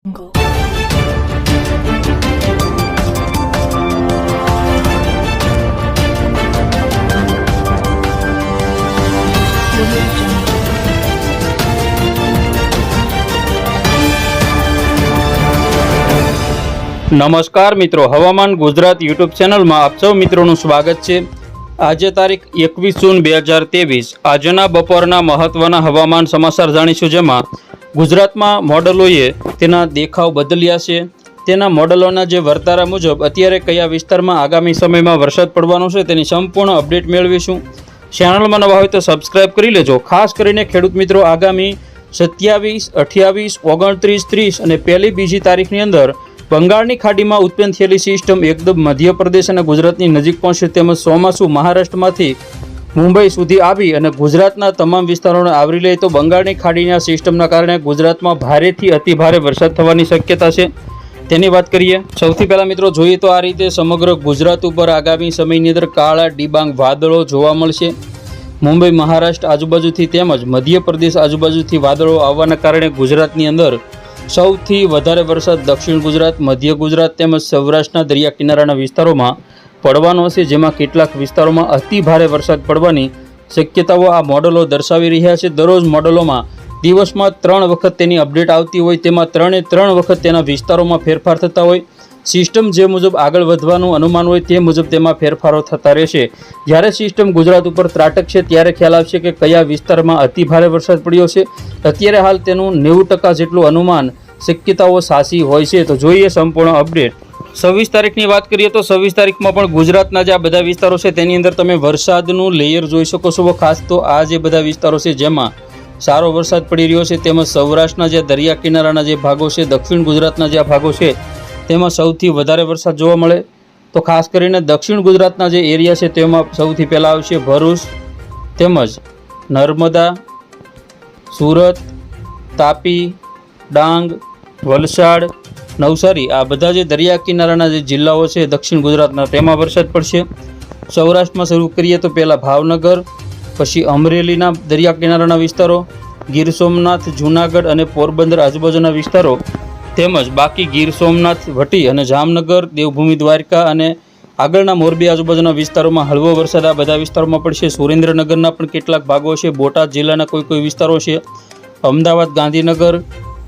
Jungle. નમસ્કાર મિત્રો, હવામાન ગુજરાત યુટ્યુબ ચેનલમાં આપ સૌ મિત્રોનું સ્વાગત છે। આજે તારીખ 21 જૂન 2023 આજના બપોરના મહત્વના હવામાન સમાચાર જાણીશું, જેમાં ગુજરાતમાં મોડલોએ તેના દેખાવ બદલ્યા છે। તેના મોડલોના જે વર્તારા મુજબ અત્યારે કયા વિસ્તારમાં આગામી સમયમાં વરસાદ પડવાનો છે તેની સંપૂર્ણ અપડેટ મેળવીશું। ચેનલમાં નવા હોય તો સબસ્ક્રાઇબ કરી લેજો। ખાસ કરીને ખેડૂત મિત્રો, આગામી 27, 28, 29, 30 અને પહેલી બીજી તારીખની અંદર બંગાળની ખાડીમાં ઉત્પન્ન થયેલી સિસ્ટમ એકદમ મધ્યપ્રદેશ અને ગુજરાતની નજીક પહોંચશે, તેમજ ચોમાસું મહારાષ્ટ્રમાંથી મુંબઈ સુધી આવી અને ગુજરાતના તમામ વિસ્તારોને આવરી લે તો બંગાળની ખાડીના સિસ્ટમના કારણે ગુજરાતમાં ભારેથી અતિભારે વરસાદ થવાની શક્યતા છે, તેની વાત કરીએ। સૌથી પહેલાં મિત્રો જોઈએ તો આ રીતે સમગ્ર ગુજરાત ઉપર આગામી સમયની અંદર કાળા ડિબાંગ વાદળો જોવા મળશે। મુંબઈ મહારાષ્ટ્ર આજુબાજુથી તેમજ મધ્યપ્રદેશ આજુબાજુથી વાદળો આવવાના કારણે ગુજરાતની અંદર સૌથી વધારે વરસાદ દક્ષિણ ગુજરાત, મધ્ય ગુજરાત તેમજ સૌરાષ્ટ્રના દરિયા કિનારાના વિસ્તારોમાં પડવાનો હશે, જેમાં કેટલાક વિસ્તારોમાં અતિ ભારે વરસાદ પડવાની શક્યતાઓ આ મોડલો દર્શાવી રહ્યા છે। દરરોજ મોડલોમાં દિવસમાં 3 વખત તેની અપડેટ આવતી હોય, તેમાં 3 વખત તેના વિસ્તારોમાં ફેરફાર થતા હોય। સિસ્ટમ જે મુજબ આગળ વધવાનું અનુમાન હોય તે મુજબ તેમાં ફેરફારો થતા રહેશે। જ્યારે સિસ્ટમ ગુજરાત ઉપર ત્રાટકશે ત્યારે ખ્યાલ આવશે કે કયા વિસ્તારમાં અતિ ભારે વરસાદ પડ્યો છે। અત્યારે હાલ તેનું 90% જેટલું અનુમાન શક્યતાઓ સાચી હોય છે। તો જોઈએ સંપૂર્ણ અપડેટ। 26 તારીખની વાત કરીએ તો 26 તારીખમાં પણ ગુજરાતના જે આ બધા વિસ્તારો છે તેની અંદર તમે વરસાદનું લેયર જોઈ શકો છો। ખાસ તો આ જે બધા વિસ્તારો છે જેમાં સારો વરસાદ પડી રહ્યો છે, તેમજ સૌરાષ્ટ્રના જે દરિયા કિનારાના જે ભાગો છે, દક્ષિણ ગુજરાતના જે ભાગો છે તેમાં સૌથી વધારે વરસાદ જોવા મળે। તો ખાસ કરીને દક્ષિણ ગુજરાતના જે એરિયા છે તેમાં સૌથી પહેલાં આવશે ભરૂચ, તેમજ નર્મદા, સુરત, તાપી, ડાંગ, વલસાડ, નવસારી, આ બધા જે દરિયા કિનારાના જે જિલ્લાઓ છે દક્ષિણ ગુજરાતના તેમાં વરસાદ પડશે। સૌરાષ્ટ્રમાં શરૂ કરીએ તો પહેલાં ભાવનગર, પછી અમરેલીના દરિયા કિનારાના વિસ્તારો, ગીર સોમનાથ, જૂનાગઢ અને પોરબંદર આજુબાજુના વિસ્તારો, તેમજ બાકી ગીર સોમનાથ, વટી અને જામનગર, દેવભૂમિ દ્વારકા અને આગળના મોરબી આજુબાજુના વિસ્તારોમાં હળવો વરસાદ આ બધા વિસ્તારોમાં પડશે। સુરેન્દ્રનગરના પણ કેટલાક ભાગો છે, બોટાદ જિલ્લાના કોઈ વિસ્તારો છે, અમદાવાદ, ગાંધીનગર,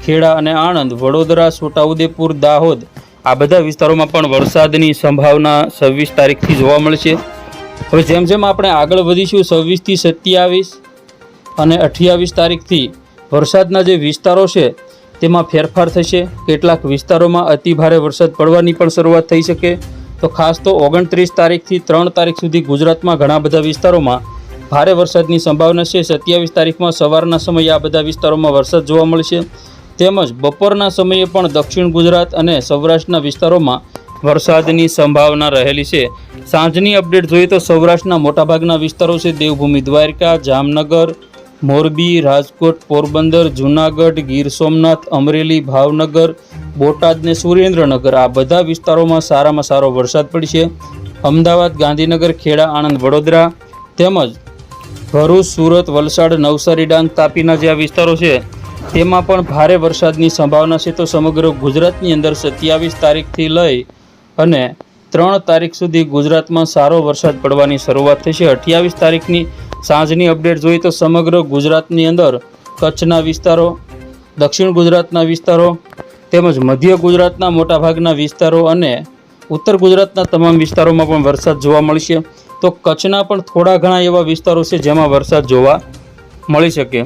ખેડા અને આણંદ, વડોદરા, છોટાઉદેપુર, દાહોદ, આ બધા વિસ્તારોમાં પણ વરસાદની સંભાવના 26 તારીખથી જોવા મળશે। હવે જેમ જેમ આપણે આગળ વધીશું 26 થી 27 અને 28 તારીખથી વરસાદના જે વિસ્તારો છે તેમાં ફેરફાર થશે। કેટલાક વિસ્તારોમાં અતિભારે વરસાદ પડવાની પણ શરૂઆત થઈ શકે। તો ખાસ તો 29 તારીખથી 3 તારીખ સુધી ગુજરાતમાં ઘણા બધા વિસ્તારોમાં ભારે વરસાદની સંભાવના છે। 27 તારીખમાં સવારના સમયે આ બધા વિસ્તારોમાં વરસાદ જોવા મળશે, તેમજ બપોરના સમયે પણ દક્ષિણ ગુજરાત અને સૌરાષ્ટ્રના વિસ્તારોમાં વરસાદની સંભાવના રહેલી છે। સાંજની અપડેટ જોઈએ તો સૌરાષ્ટ્રના મોટાભાગના વિસ્તારો છે, દેવભૂમિ દ્વારકા, જામનગર, મોરબી, રાજકોટ, પોરબંદર, જૂનાગઢ, ગીર સોમનાથ, અમરેલી, ભાવનગર, બોટાદ ને સુરેન્દ્રનગર, આ બધા વિસ્તારોમાં સારામાં સારો વરસાદ પડશે। અમદાવાદ, ગાંધીનગર, ખેડા, આણંદ, વડોદરા તેમજ ભરૂચ, સુરત, વલસાડ, નવસારી, ડાંગ, તાપીના જે આ વિસ્તારો છે તેમાં પણ ભારે વરસાદની સંભાવના છે। તો સમગ્ર ગુજરાતની અંદર 27 તારીખથી લઈ અને 3 તારીખ સુધી ગુજરાતમાં સારો વરસાદ પડવાની શરૂઆત થશે। 28 તારીખની સાંજની અપડેટ જોઈએ તો સમગ્ર ગુજરાતની અંદર કચ્છના વિસ્તારો, દક્ષિણ ગુજરાતના વિસ્તારો તેમજ મધ્ય ગુજરાતના મોટાભાગના વિસ્તારો અને ઉત્તર ગુજરાતના તમામ વિસ્તારોમાં પણ વરસાદ જોવા મળશે। તો કચ્છના પણ થોડા ઘણા એવા વિસ્તારો છે જેમાં વરસાદ જોવા મળી શકે।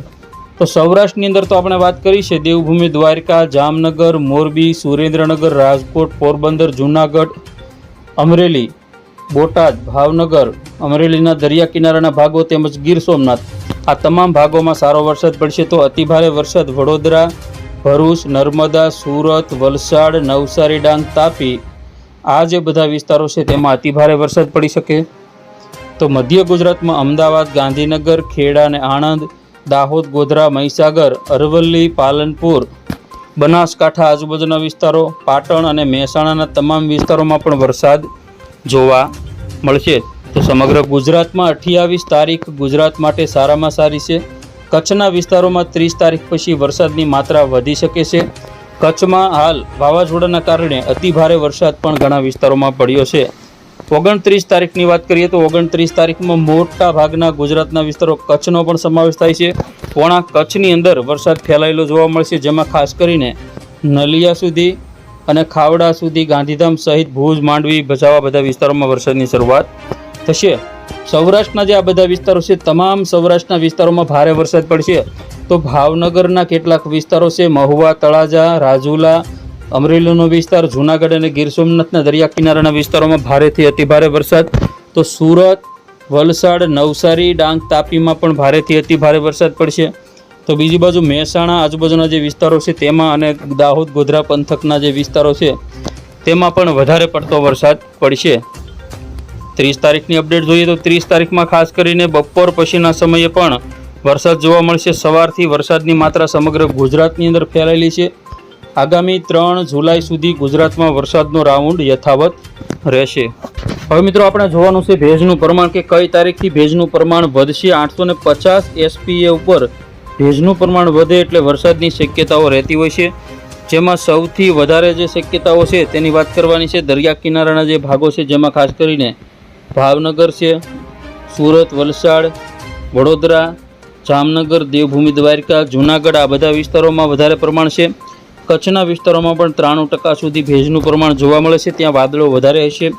તો સૌરાષ્ટ્રની અંદર તો આપણે વાત કરી છે, દેવભૂમિ દ્વારકા, જામનગર, મોરબી, સુરેન્દ્રનગર, રાજકોટ, પોરબંદર, જૂનાગઢ, અમરેલી, બોટાદ, ભાવનગર, અમરેલીના દરિયા કિનારાના ભાગો તેમજ ગીર સોમનાથ, આ તમામ ભાગોમાં સારો વરસાદ પડશે। તો અતિભારે વરસાદ વડોદરા, ભરૂચ, નર્મદા, સુરત, વલસાડ, નવસારી, ડાંગ, તાપી, આ જે બધા વિસ્તારો છે તેમાં અતિભારે વરસાદ પડી શકે। તો મધ્ય ગુજરાતમાં અમદાવાદ, ગાંધીનગર, ખેડા અને આણંદ, દાહોદ, ગોધરા, મહીસાગર, અરવલ્લી, પાલનપુર, બનાસકાંઠા આજુબાજુના વિસ્તારો, પાટણ અને મહેસાણાના તમામ વિસ્તારોમાં પણ વરસાદ જોવા મળશે। તો સમગ્ર ગુજરાતમાં 28 તારીખ ગુજરાત માટે સારામાં સારી છે। કચ્છના વિસ્તારોમાં 30 તારીખ પછી વરસાદની માત્રા વધી શકે છે। કચ્છમાં હાલ વાવાઝોડાના કારણે અતિભારે વરસાદ પણ ઘણા વિસ્તારોમાં પડ્યો છે. 29 તારીખની વાત કરીએ તો 29 તારીખમાં મોટા ભાગના ગુજરાતના વિસ્તારો કચ્છનો પણ સમાવેશ થાય છે. પોણા કચ્છની અંદર વરસાદ ફેલાયેલો જોવા મળશે, જેમાં ખાસ કરીને નલિયા સુધી અને ખાવડા સુધી, ગાંધીધામ સહિત ભુજ, માંડવી, ભચાઉ બધા વિસ્તારોમાં વરસાદની શરૂઆત થશે. સૌરાષ્ટ્રના જે આ બધા વિસ્તારો છે, તમામ સૌરાષ્ટ્રના વિસ્તારોમાં ભારે વરસાદ પડશે. તો ભાવનગરના કેટલાક વિસ્તારો છે, મહુવા, તળાજા, રાજુલા, અમરેલીનો વિસ્તાર, જૂનાગઢ અને ગીર સોમનાથના દરિયા કિનારાના વિસ્તારોમાં ભારેથી અતિભારે વરસાદ. તો સુરત, વલસાડ, નવસારી, ડાંગ, તાપીમાં પણ ભારેથી અતિભારે વરસાદ પડશે. તો બીજી બાજુ મહેસાણા આજુબાજુના જે વિસ્તારો છે તેમાં અને દાહોદ, ગોધરા પંથકના જે વિસ્તારો છે તેમાં પણ વધારે પડતો વરસાદ પડશે. 30 તારીખની અપડેટ જોઈએ તો 30 તારીખમાં ખાસ કરીને બપોર પછીના સમયે પણ વરસાદ જોવા મળશે. સવારથી વરસાદની માત્રા સમગ્ર ગુજરાતની અંદર ફેલાયેલી છે. આગામી 3 જુલાઈ સુધી ગુજરાતમાં વરસાદનો રાઉન્ડ યથાવત રહેશે. હવે મિત્રો આપણે જોવાનું છે ભેજનું પ્રમાણ, કે કઈ તારીખથી ભેજનું પ્રમાણ વધશે. 850 SPA ઉપર ભેજનું પ્રમાણ વધે એટલે વરસાદની શક્યતાઓ રહેતી હોય છે. જેમાં સૌથી વધારે જે શક્યતાઓ છે તેની વાત કરવાની છે દરિયા કિનારાના જે ભાગો છે, જેમાં ખાસ કરીને ભાવનગર છે, સુરત, વલસાડ, વડોદરા, જામનગર, દેવભૂમિ, દ્વારકા, જૂનાગઢ, આ બધા વિસ્તારોમાં વધારે પ્રમાણ છે. કચ્છના વિસ્તારોમાં પણ 93% સુધી ભેજનું પ્રમાણ જોવા મળે છે, ત્યાં વાદળો વધારે હશે.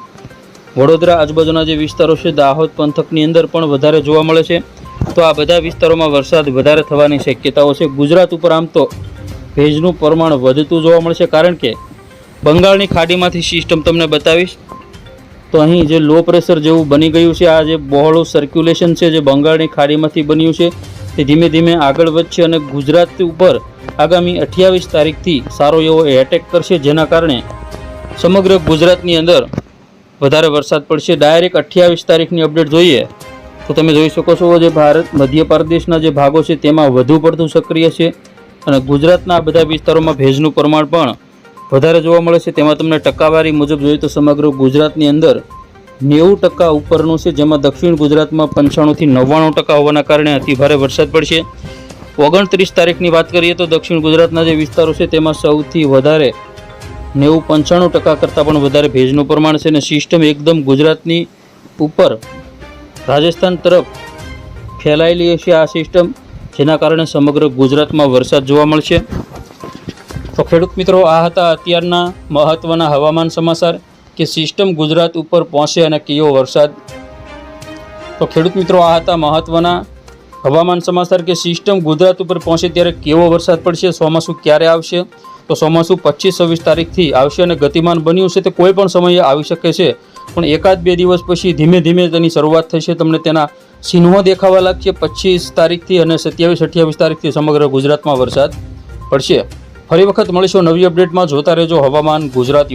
વડોદરા આજુબાજુના જે વિસ્તારો છે, દાહોદ પંથકની અંદર પણ વધારે જોવા મળે છે. તો આ બધા વિસ્તારોમાં વરસાદ વધારે થવાની શક્યતાઓ છે. ગુજરાત ઉપર આમ તો ભેજનું પ્રમાણ વધતું જોવા મળશે, કારણ કે બંગાળની ખાડીમાંથી સિસ્ટમ તમને બતાવીશ તો અહીં જે લો પ્રેશર જેવું બની ગયું છે, આ જે બહોળું સર્ક્યુલેશન છે જે બંગાળની ખાડીમાંથી બન્યું છે તે ધીમે ધીમે આગળ વધશે અને ગુજરાત ઉપર આગામી 28 તારીખથી સારો એવો એટેક કરશે, જેના કારણે સમગ્ર ગુજરાતની અંદર વધારે વરસાદ પડશે. ડાયરેક્ટ 28 તારીખની અપડેટ જોઈએ તો તમે જોઈ શકો છો જે ભારત મધ્ય પ્રદેશના જે ભાગો છે તેમાં વધુ પડતું સક્રિય છે અને ગુજરાતના બધા વિસ્તારોમાં ભેજનું પ્રમાણ પણ વધારે જોવા મળે છે. તેમાં તમને ટકાવારી મુજબ જોઈએ તો સમગ્ર ગુજરાતની અંદર 90% ઉપરનું છે, જેમાં દક્ષિણ ગુજરાતમાં 95 થી 99% હોવાના કારણે અતિભારે વરસાદ પડશે. 29 તારીખની વાત કરીએ તો દક્ષિણ ગુજરાતના જે વિસ્તારો છે તેમાં સૌથી વધારે 90-95% કરતાં પણ વધારે ભેજનું પ્રમાણ છે અને સિસ્ટમ એકદમ ગુજરાતની ઉપર રાજસ્થાન તરફ ફેલાયેલી છે આ સિસ્ટમ, જેના કારણે સમગ્ર ગુજરાતમાં વરસાદ જોવા મળશે. તો ખેડૂત મિત્રો, આ હતા અત્યારના મહત્ત્વના હવામાન સમાચાર કે સિસ્ટમ ગુજરાત ઉપર પહોંચે અને કેવો વરસાદ. તો ખેડૂત મિત્રો, આ હતા મહત્ત્વના હવામાન સમાચાર કે સિસ્ટમ ગુજરાત ઉપર પહોંચે ત્યારે કેવો વરસાદ પડશે, ચોમાસું ક્યારે આવશે. તો ચોમાસું 25-26 તારીખથી આવશે અને ગતિમાન બન્યું છે તે કોઈ પણ સમયે આવી શકે છે, પણ 1-2 દિવસ પછી ધીમે ધીમે તેની શરૂઆત થશે. તમને તેના ચિહ્નો દેખાવા લાગશે. 25 તારીખથી અને 27-28 તારીખથી સમગ્ર ગુજરાતમાં વરસાદ પડશે. ફરી વખત મળીશું નવી અપડેટમાં. જોતા રહેજો હવામાન ગુજરાત.